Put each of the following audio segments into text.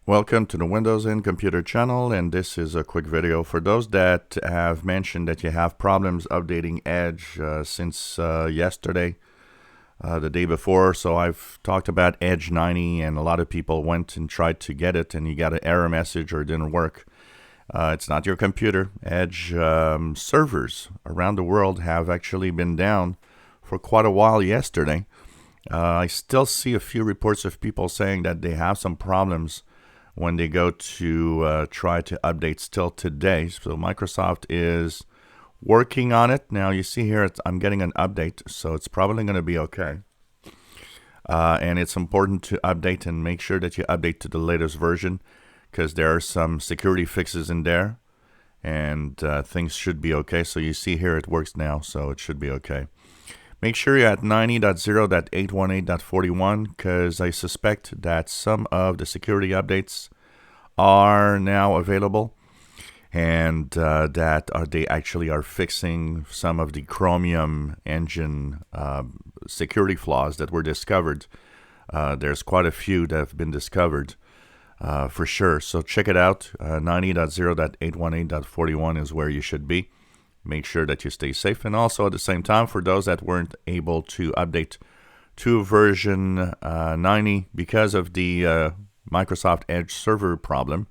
Welcome to the Windows and Computer channel, and this is a quick video for those that have mentioned that you have problems updating Edge since yesterday, the day before. So I've talked about Edge 90, and a lot of people went and tried to get it, and you got an error message or it didn't work. It's not your computer. Edge servers around the world have actually been down for quite a while yesterday. I still see a few reports of people saying that they have some problems when they go to try to update still today. So Microsoft is working on it. Now you see here I'm getting an update, so it's probably going to be okay. And it's important to update and make sure that you update to the latest version, because there are some security fixes in there, and things should be okay. So you see here it works now, so it should be okay. Make sure you're at 90.0.818.41, because I suspect that some of the security updates are now available, and that they actually are fixing some of the Chromium engine security flaws that were discovered. There's quite a few that have been discovered for sure. So check it out. 90.0.818.41 is where you should be. Make sure that you stay safe, and also at the same time, for those that weren't able to update to version 90 because of the Microsoft Edge server problem,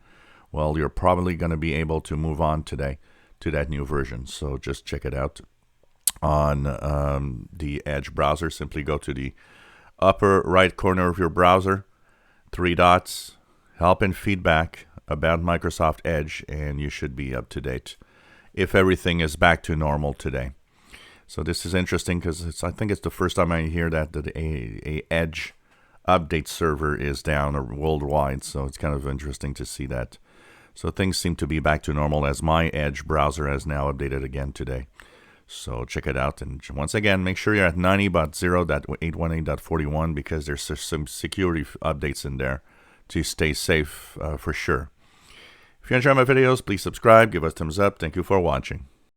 well, you're probably going to be able to move on today to that new version. So just check it out on the Edge browser. Simply go to the upper right corner of your browser, 3 dots, help and feedback about Microsoft Edge, and you should be up to date if everything is back to normal today. So this is interesting, because I think it's the first time I hear that a Edge update server is down worldwide. So it's kind of interesting to see that. So things seem to be back to normal, as my Edge browser has now updated again today. So check it out. And once again, make sure you're at 90.0.818.41, because there's some security updates in there to stay safe for sure. If you enjoy my videos, please subscribe, give us a thumbs up. Thank you for watching.